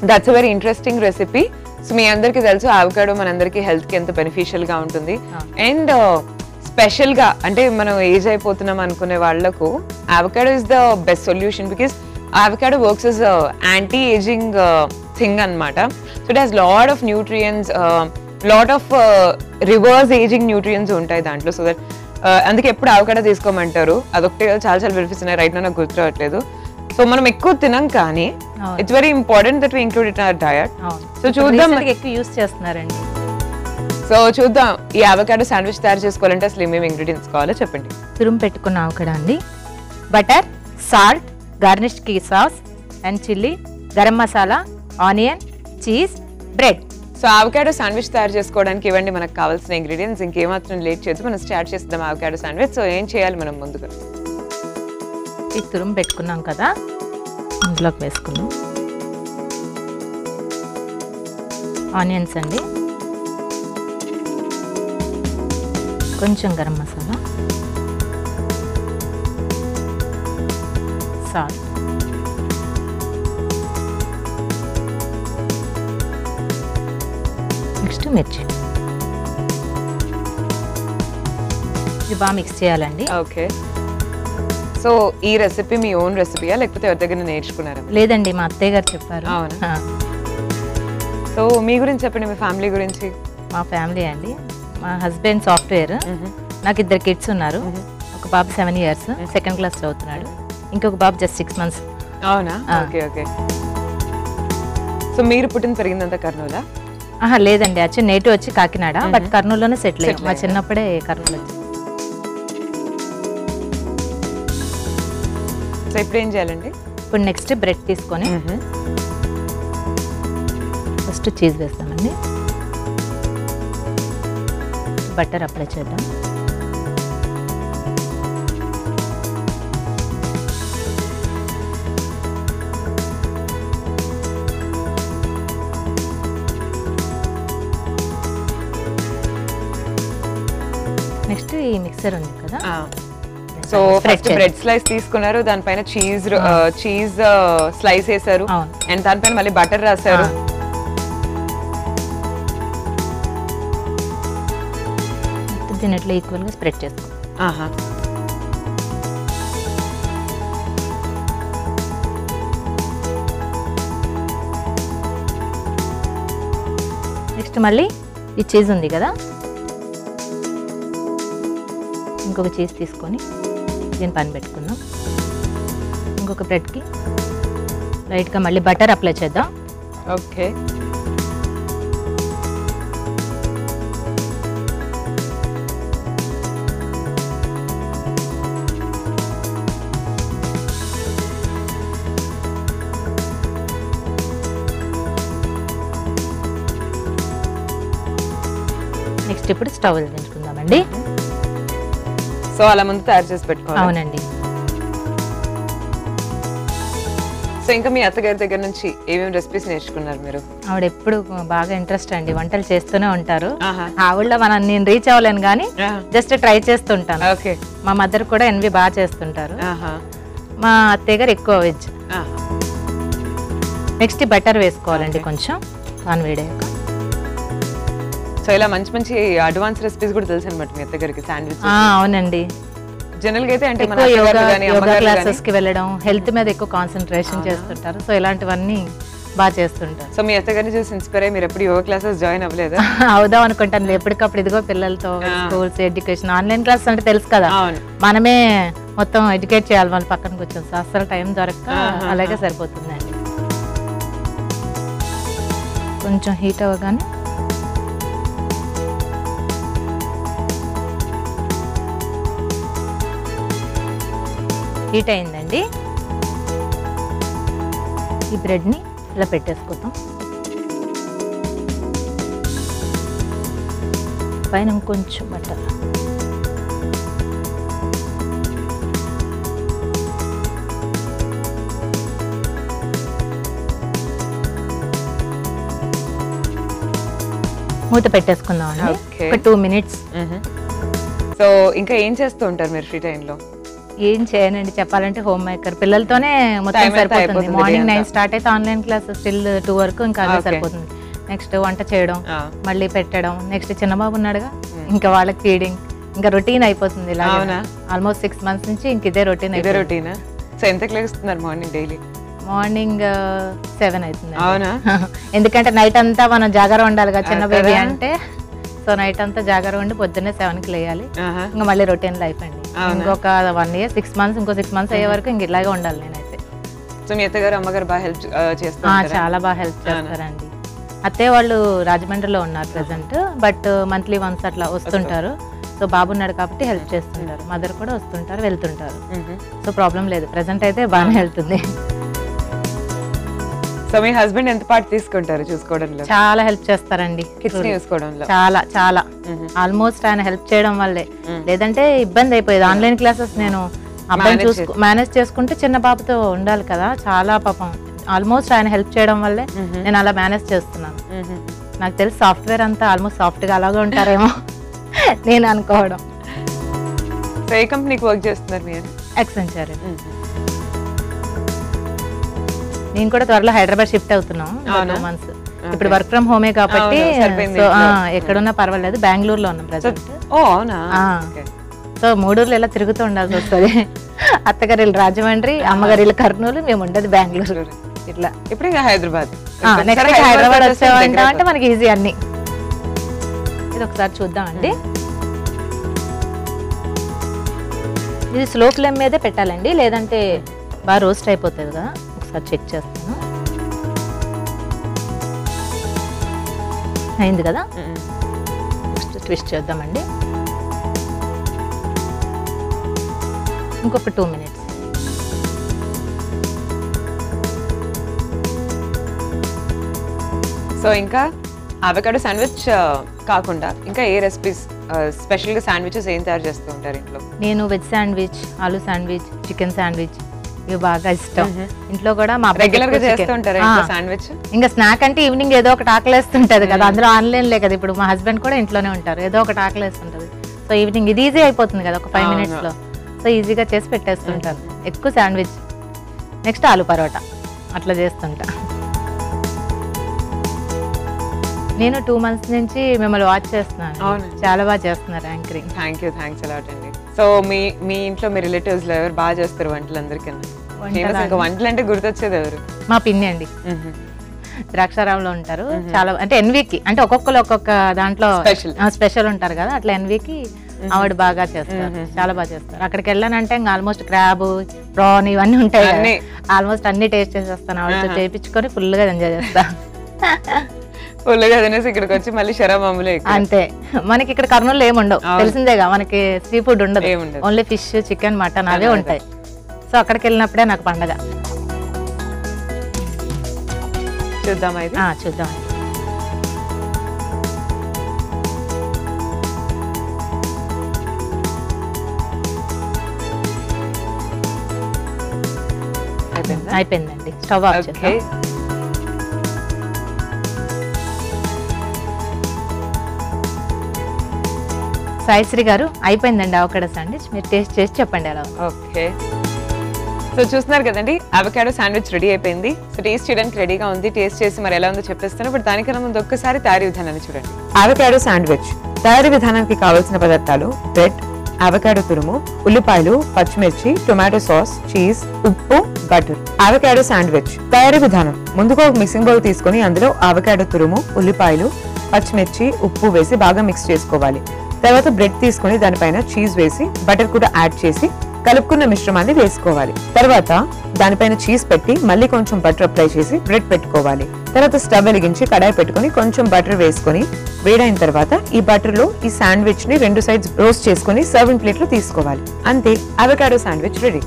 That's a very interesting recipe. So మీ అందరికీ తెలుసు అవకాడో మనందరికీ హెల్త్ కి ఎంత బెనిఫిషియల్ గా ఉంటుంది. అండ్ స్పెషల్ గా అంటే మనం ఏజ్ అయిపోతున్నాం అనుకునే వాళ్ళకు avocado is the best solution because avocado works as a anti-aging thing anamata. So it has lot of nutrients, lot of reverse aging nutrients ఉంటాయి దాంట్లో. సో దట్ అందుకే ఎప్పుడు అవకాడో తీసుకోమంటారు. అదొకటి చాలా చాలా బెనిఫిట్స్ ఉన్నాయి. రైట్ నాకు గుర్తు రావట్లేదు. సో మనం ఎక్కువ తినం కానీ it's very important that we include it in our diet. So చూద్దాం, ఎక్కువ యూస్ చేస్తున్నారండి. సో చూద్దాం ఈ అవకాడో శాండ్విచ్ తయారు చేసుకోవాలంటే అసలు ఏమేమి ఇంగ్రీడియంట్స్ కావాలో చెప్పండి. తురుము పెట్టుకున్న అవకాడో అండి, బటర్, సాల్ట్, గార్నిష్ కి sauce and chilli, garam masala, onion, cheese, bread. So avocado sandwich తయారు చేసుకోవడానికి ఇవ్వండి మనకు కావాల్సిన ఇంగ్రీడియంట్స్. ఇంకేమాత్రం లేట్ చేద్దాం, మనం స్టార్ట్ చేద్దాం అవకాడో శాండ్విచ్. సో ఏం చేయాలి మనం ముందుగా? ఈ తురుము పెట్టుకున్నాం కదా, ఇందులోకి వేసుకున్నాం. ఆనియన్స్ అండి, కొంచెం గరం మసాలా, సాల్ట్, నెక్స్ట్ మిర్చి. ఇది బాగా మిక్స్ చేయాలండి. ఓకే. సో ఈ రెసిపీ మీ ఓన్ రెసిపీయా లేకపోతే ఎవరి దగ్గర నేర్చుకున్నారా? లేదండి, మా అత్తయ్య గారు చెప్పారు. అవునా? సో మీ గురించి చెప్పండి, మీ ఫ్యామిలీ గురించి. మా ఫ్యామిలీ అండి, మా హస్బెండ్ సాఫ్ట్వేర్, నాకు 2 కిడ్స్ ఉన్నారు. ఒక బాబు 7 years, 2nd class చదువుతున్నాడు. ఇంకొక బాబు జస్ట్ 6 months. అవునా? Okay okay. సో మీరు పుట్టిన పెరిగిందంతా కర్నూలా? లేదండి, యాక్చువల్లీ నేటివ్ వచ్చి కాకినాడ, బట్ కర్నూలులోనే సెటిల్ అయ్యాం. మా చిన్నప్పుడే కర్నూలు వచ్చి. సో ఇప్పుడు ఏం చేయాలండి? ఇప్పుడు నెక్స్ట్ బ్రెడ్ తీసుకొని ఫస్ట్ చీజ్ వేస్తామండి, బటర్ అప్లై చేద్దాం. నెక్స్ట్ ఈ మిక్సర్ ఉంది కదా, సో ఫస్ట్ బ్రెడ్ స్లైస్ తీసుకున్నారు, దానిపైన చీజ్ స్లైస్ వేసారు, అండ్ దానిపైన మళ్ళీ బటర్ రాశారు. దీనిట్లో ఈక్వల్ గా స్ప్రెడ్ చేసుకో. నెక్స్ట్ మళ్ళీ ఈ చీజ్ ఉంది కదా, ఇంకొక చీజ్ తీసుకొని దీని పైన పెట్టుకుందాం. ఇంకొక బ్రెడ్కి లైట్గా మళ్ళీ బటర్ అప్లై చేద్దాం. ఓకే. నెక్స్ట్ ఇప్పుడు స్టవ్ వెలిగించుకుందామండి. సో అలా ముందు తయారు చేసి పెట్టుకోవాలి. అవునండి. సో ఇంకా మీ అత్తగారి దగ్గర నుంచి ఏమేమి రెసిపీస్ నేర్చుకున్నారు మీరు? ఆవిడ ఎప్పుడు బాగా ఇంట్రెస్ట్ అండి, వంటలు చేస్తూనే ఉంటారు. ఆవిడలో నేను రీచ్ అవ్వలేను కానీ జస్ట్ ట్రై చేస్తుంటాను. ఓకే. మా మదర్ కూడా ఎన్వి బాగా చేస్తుంటారు. మా అత్తయ్య గారు ఎక్కువ వెజ్. నెక్స్ట్ బటర్ వేసుకోవాలండి, కొంచెం పాన్ వేడాక. సో ఇలా మంచి మంచి అడ్వాన్స్ రెసిపీస్ కూడా తెలుసు అనమాట మీ అత్తగారికి శాండ్విచ్. అవునండి. జనరల్ గా అయితే అంటే యోగా క్లాసెస్ కి వెళ్ళడం, హెల్త్ మీద ఎక్కువ కాన్సన్ట్రేషన్ చేస్తుంటారు. సో ఇలాంటివన్నీ బాగా చేస్తుంటారు. సో మీ అత్తగారిని చూసి ఇన్స్పైర్ అయ్యి మీరు ఎప్పుడు యోగా క్లాసెస్ జాయిన్ అవ్వలేదా? అవుదాం అనుకుంటాను ఎప్పటికప్పుడు. ఇదిగో పిల్లలతో స్కూల్స్, ఎడ్యుకేషన్, ఆన్లైన్ క్లాస్ అంటే తెలుసు కదా, మనమే మొత్తం ఎడ్యుకేట్ చేయాలి వాళ్ళ పక్కన కూర్చొని. అసలు టైం దొరక్క అలాగే సరిపోతుందండి. కొంచెం హీట్ అవ్వగానే హీట్ అయిందండి. ఈ బ్రెడ్ని ఇలా పెట్టేసుకుందాం. పైన ఇంకొంచెం బటర్. మూత పెట్టేసుకుందాం అండి, ఒక 2 minutes. సో ఇంకా ఏం చేస్తూ ఉంటారు మీరు ఫ్రీ టైంలో? ఏం చేయనండి చెప్పాలంటే హోమ్ మేకర్ పిల్లలతోనే మొత్తం సరిపోతుంది. మార్నింగ్ 9 స్టార్ట్ అయితే ఆన్లైన్ క్లాస్ స్టిల్ 2 వరకు ఇంకా అదే సరిపోతుంది. నెక్స్ట్ వంట చేయడం, మళ్ళీ పెట్టడం, నెక్స్ట్ చిన్న బాబు ఉన్నాడుగా ఇంకా వాళ్ళకి ఫీడింగ్, ఇంకా రొటీన్ అయిపోతుంది. ఇలా ఆల్మోస్ట్ 6 months నుంచి ఇంక ఇదే రొటీన్. సో ఎంతకు లేస్తున్నారు మార్నింగ్ డైలీ? మార్నింగ్ 7 అవుతుంది. అవునా? ఎందుకంటే నైట్ అంతా మనం జాగారం ఉండాలి కదా చిన్న బేబీ అంటే. సో నైట్ అంతా జాగారం ఉండి పొద్దున్నే 7కి లేయాలి. ఇంకా మళ్ళీ రొటీన్ లైఫ్ అండి. ఇంకొక 1 year 6 months, ఇంకో 6 months అయ్యే వరకు ఇంక ఇలాగే ఉండాలి నేనైతే. సో మీ అత్తగారు అమ్మగారు బాగా హెల్ప్ చేస్తారు? చాలా బాగా హెల్ప్ చేస్తారండి. అత్తయ్య వాళ్ళు రాజమండ్రిలో ఉన్నారు ప్రెసెంట్, బట్ మంత్లీ వన్స్ అట్లా వస్తుంటారు. సో బాబు ఉన్నాడు కాబట్టి హెల్ప్ చేస్తుంటారు. మదర్ కూడా వస్తుంటారు వెళ్తుంటారు. సో ప్రాబ్లం లేదు, ప్రెసెంట్ అయితే బాగానే వెళ్తుంది. సో మీ హస్బెండ్ ఎంత పార్ట్ తీసుకుంటారు చూసుకోవడంలో? చాలా హెల్ప్ చేస్తారండి చూసుకోవడంలో. చాలా చాలా ఆల్మోస్ట్ ఆయన హెల్ప్ చేయడం వల్లే, లేదంటే ఇబ్బంది అయిపోయేది. ఆన్లైన్ క్లాసెస్ నేను అబ్బాయిని మేనేజ్ చేసుకుంటే చిన్న బాబుతో ఉండాలి కదా, చాలా పాపం. ఆల్మోస్ట్ ఆయన హెల్ప్ చేయడం వల్లే నేను అలా మేనేజ్ చేస్తున్నాను. నాకు తెలిసి సాఫ్ట్వేర్ అంతా ఆల్మోస్ట్ సాఫ్ట్గా అలాగే ఉంటారేమో నేను అనుకోవడం. ఏ కంపెనీకి వర్క్ చేస్తున్నారు మీరు? ఎక్సెంచర్. నేను కూడా త్వరలో హైదరాబాద్ షిఫ్ట్ అవుతున్నాం 2 months. ఇప్పుడు వర్క్ ఫ్రమ్ హోమే కాబట్టి ఎక్కడున్నా పర్వాలేదు. బెంగళూరులో ఉన్నాం ప్రెసెంట్. సో 3 ఊర్లు ఇలా తిరుగుతూ ఉండాల్సి వస్తుంది. అత్తగారి రాజమండ్రి, అమ్మగారి కర్నూలు, మేము ఉండేది బెంగళూరు. ఇట్లా ఇప్పుడు ఇంకా హైదరాబాద్. నెక్స్ట్ హైదరాబాద్ వచ్చామంటే అంటే మనకి ఈజీ అన్ని. ఇది ఒకసారి చూద్దామండి. ఇది స్లో ఫ్లేమ్ మీదే పెట్టాలండి, లేదంటే బాగా రోస్ట్ అయిపోతుంది కదా. ఒకసారి చెక్ చేస్తాను. అయింది కదా, ట్విస్ట్ చేద్దామండి. ఇంకొక 2 minutes. సో ఇంకా అవకాడో శాండ్విచ్ కాకుండా ఇంకా ఏ రెసిపీస్ స్పెషల్ గా శాండ్విచెస్ ఏం తయారు చేస్తూ ఉంటారు ఇంట్లో? నేను veg sandwich, aloo sandwich, chicken sandwich ఇవి బాగా ఇష్టం. ఇంట్లో కూడా మా రెగ్యులర్ గా చేస్తూ ఉంటారు శాండ్విచ్. ఇంకా స్నాక్ అంటే ఈవినింగ్ ఏదో ఒకటి ఆకలేస్తుంటది కదా, అందులో ఆన్లైన్ లే కదా. ఇప్పుడు మా హస్బెండ్ కూడా ఇంట్లోనే ఉంటారు, ఏదో ఒకటి ఆకలేస్తుంటది. సో ఈవినింగ్ ఇది ఈజీ అయిపోతుంది కదా, ఒక 5 minutes లో. సో ఈజీగా చేసి పెట్టేస్తుంటాను. ఎక్కువ శాండ్విచ్, నెక్స్ట్ ఆలూ పరోటా అట్లా చేస్తుంటా. నేను 2 months నుంచి మిమ్మల్ని వాచ్ చేస్తున్నాను. చాలా బాగా చేస్తున్నారు యాంకరింగ్. థ్యాంక్స్ అలాట్ అండి. సో మీ ఇంట్లో మీ రిలేటివ్స్ లో ఎవరు బాగా చేస్తారు వంటలు? అందరికన్నా వంటలు అంటే గుర్తొచ్చేది ఎవరు? మా పిన్ని అండి, ద్రాక్షారాంలో ఉంటారు. చాలా అంటే ఎన్వీకి అంటే ఒక్కొక్కరు ఒక్కొక్క దాంట్లో స్పెషల్ ఉంటారు కదా, అట్లా ఎన్వీకి ఆవిడ బాగా చేస్తారు, చాలా బాగా చేస్తారు. అక్కడికి వెళ్ళానంటే ఇంకా ఆల్మోస్ట్ క్రాబ్, ప్రాన్ ఇవన్నీ ఉంటాయి, ఆల్మోస్ట్ అన్ని టేస్ట్ చేసేస్తాను. ఆవిడతో చేయించుకొని ఫుల్ గా ఎంజాయ్ చేస్తాను. ఫుల్గా తినేసి ఇక్కడికి వచ్చి మళ్ళీ శరామాములే అంతే. మనకి ఇక్కడ కర్నూలు ఏముండవు, తెలిసిందేగా, మనకి సీ ఫుడ్ ఉండదు, ఓన్లీ ఫిష్, చికెన్, మటన్ అవే ఉంటాయి. సో అక్కడికి వెళ్ళినప్పుడే నాకు పండగ. చూద్దాం అయితే. చూద్దాం. అయిపోయిందండి, స్టవ్ ఆఫ్ చేద్దాం. సాయిశ్రీ గారు అయిపోయిందండి అవకాడో శాండ్విచ్, మీరు టేస్ట్ చేసి చెప్పండి ఎలా. ఓకే, సో చూస్తున్నారు కదండి, అవకాడో శాండ్విచ్ రెడీ అయిపోయింది. సో టేస్ట్ చేయడానికి రెడీగా ఉంది. టేస్ట్ చేసి మరి ఎలా ఉందో చెప్పేస్తాను. బట్ దానికన్నా ముందు ఒక్కసారి తయారీ విధానాన్ని చూడండి. అవకాడో శాండ్విచ్ తయారీ విధానానికి కావాల్సిన పదార్థాలు: బ్రెడ్, అవకాడో తురుము, ఉల్లిపాయలు, పచ్చిమిర్చి, టొమాటో సాస్, చీజ్, ఉప్పు, బటర్. అవకాడో శాండ్విచ్ తయారీ విధానం: ముందుగా ఒక మిక్సింగ్ బౌల్ తీసుకొని అందులో అవకాడో తురుము, ఉల్లిపాయలు, పచ్చిమిర్చి, ఉప్పు వేసి బాగా మిక్స్ చేసుకోవాలి. తర్వాత బ్రెడ్ తీసుకుని దానిపైన చీజ్ వేసి బటర్ కూడా యాడ్ చేసి కలుపుకున్న మిశ్రమాన్ని వేసుకోవాలి. తర్వాత దానిపైన చీజ్ పెట్టి మళ్ళీ కొంచెం బటర్ అప్లై చేసి బ్రెడ్ పెట్టుకోవాలి. తర్వాత స్టవ్ వెలిగించి కడాయి పెట్టుకుని కొంచెం బటర్ వేసుకొని వేడైన తర్వాత ఈ బటర్ లో ఈ శాండ్విచ్ ని 2 sides రోస్ట్ చేసుకుని సర్వింగ్ ప్లేట్ లో తీసుకోవాలి. అంతే, అవకాడో శాండ్విచ్ రెడీ.